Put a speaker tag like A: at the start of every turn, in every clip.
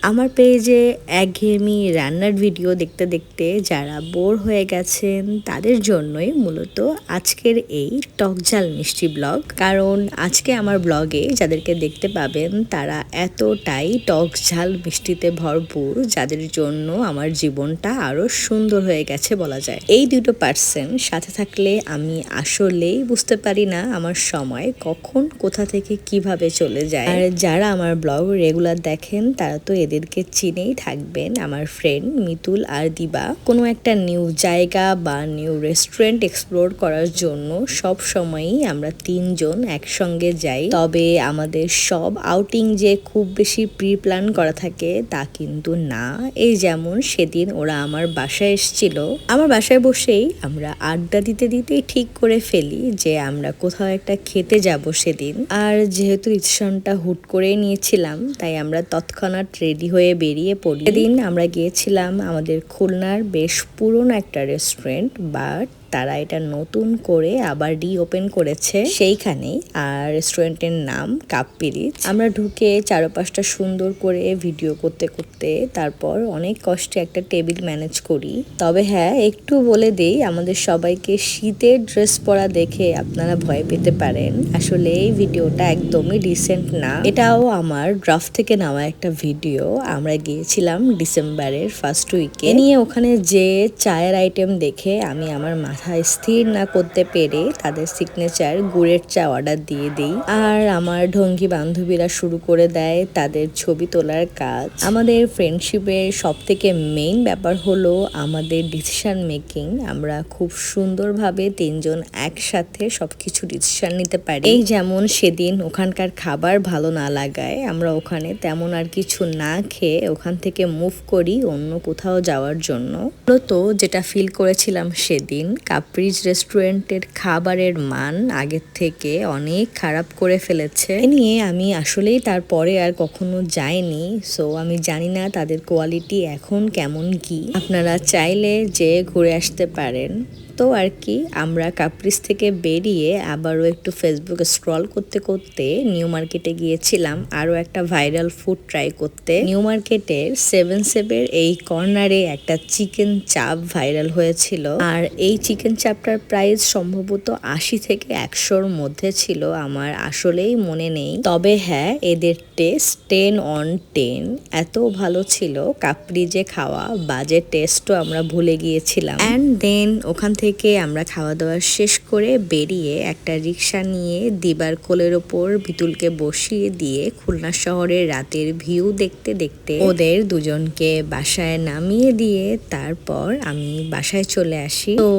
A: আমার পেজে একঘেয়েমি রান্নার ভিডিও দেখতে দেখতে যারা বোর হয়ে গেছেন তাদের জন্যই মূলত আজকের এই টক ঝাল মিষ্টি ব্লগ। কারণ আজকে আমার ব্লগে যাদেরকে দেখতে পাবেন তারা এতটাই টক ঝাল মিষ্টিতে ভরপুর, যাদের জন্য আমার জীবনটা আরো সুন্দর হয়ে গেছে বলা যায়। এই দুটো পার্সন সাথে থাকলে আমি আসলেই বুঝতে পারি না আমার সময় কখন কোথা থেকে কিভাবে চলে যায়। আর যারা আমার ব্লগ রেগুলার দেখেন তারা তো এদেরকে চিনেই থাকবেন, আমার ফ্রেন্ড মিতুল আর দিবা। কোনো একটা নিউ জায়গা বা নিউ রেস্টুরেন্ট এক্সপ্লোর করার জন্য সব সময়ই আমরা তিনজন একসঙ্গে যাই। তবে আমাদের সব আউটিং যে খুব বেশি প্রি প্ল্যান করা থাকে তা কিন্তু না। এই যেমন সেদিন ওরা আমার বাসায় এসেছিল, আমার বাসায় বসেই আমরা আড্ডা দিতে দিতেই ঠিক করে ফেলি যে আমরা কোথাও একটা খেতে যাব সেদিন। আর যেহেতু ডিসিশনটা হুট করে নিয়েছিলাম তাই আমরা তৎক্ষণাৎ রেডি হয়ে বেরিয়ে পড়ি। সেদিন আমরা গিয়েছিলাম আমাদের খুলনার বেশ পুরনো একটা রেস্টুরেন্ট, বাট তারা এটা নতুন করে আবার রিওপেন করেছে সেইখানেই। আর রেস্টুরেন্টের নাম কাপ্পিরিচ। আমরা ঢুকে চারপাশটা সুন্দর করে ভিডিও করতে করতে তারপর অনেক কষ্টে একটা টেবিল ম্যানেজ করি। তবে হ্যাঁ, একটু বলে দেই, আমাদের সবাইকে শীতের ড্রেস পরা দেখে আপনারা ভয় পেতে পারেন। আসলে এই ভিডিওটা একদমই রিসেন্ট না, এটাও আমার ড্রাফট থেকে নেওয়া একটা ভিডিও। আমরা গিয়েছিলাম ডিসেম্বরের ফার্স্ট উইকে। নিয়ে ওখানে যে চায়ের আইটেম দেখে আমি আমার মাথা স্থির না করতে পেরে তাদের সিগনেচার গুড়ের চা অর্ডার দিয়ে দিই। আর আমার ঢঙ্গি বান্ধবীরা শুরু করে দেয় তাদের ছবি তোলার কাজ। আমাদের ফ্রেন্ডশিপের সব থেকে মেইন ব্যাপার হলো আমাদের ডিসিশন মেকিং। আমরা খুব সুন্দরভাবে তিনজন একসাথে সবকিছু ডিসিশন নিতে পারি। এই যেমন সেদিন ওখানকার খাবার ভালো না লাগায় আমরা ওখানে তেমন আর কিছু না খেয়ে ওখান থেকে মুভ করি অন্য কোথাও যাওয়ার জন্য। মূলত যেটা ফিল করেছিলাম সেদিন, কাপ্রিচ রেস্টুরেন্টের খাবারের মান আগের থেকে অনেক খারাপ করে ফেলেছে। এ নিয়ে আমি আসলেই তারপরে আর কখনো যাইনি, সো আমি জানি না তাদের কোয়ালিটি এখন কেমন কি। আপনারা চাইলে যে ঘুরে আসতে পারেন। তো আর কি, আমরা কাপ্রিচ থেকে বেরিয়ে আবারও একটু ফেসবুকে স্ক্রল করতে করতে নিউ মার্কেটে গিয়েছিলাম আরও একটা ভাইরাল ফুড ট্রাই করতে। নিউ মার্কেটের 7-Sep এই কর্নারে একটা চিকেন চাপ ভাইরাল হয়েছিল। আর এই চিকেন চাপটার প্রাইস সম্ভবত 80 থেকে 100-র মধ্যে ছিল, আমার আসলেই মনে নেই। তবে হ্যাঁ, এদের টেস্ট 10/10, এত ভালো ছিল। কাপ্রিজে খাওয়া বাজে টেস্টও আমরা ভুলে গিয়েছিলাম। অ্যান্ড দেন ওখান থেকে আমরা খাওয়া দাওয়া শেষ করে বেরিয়ে একটা রিক্সা নিয়ে দিবার কোলের ওপর বিতুলকে বসিয়ে দিয়ে খুলনা শহরের রাতের ভিউ দেখতে দেখতে ওদের দুজনকে বাসায় নামিয়ে দিয়ে তারপর আমি বাসায় চলে আসি। তো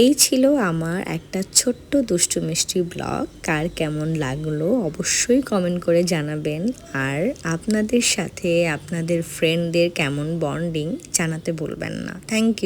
A: এই ছিল আমার একটা ছোট্ট দুষ্টু মিষ্টি ব্লগ। কার কেমন লাগলো অবশ্যই কমেন্ট করে জানাবেন। আর আপনাদের সাথে আপনাদের ফ্রেন্ডদের কেমন বন্ডিং জানাতে বলবেন না। Thank you.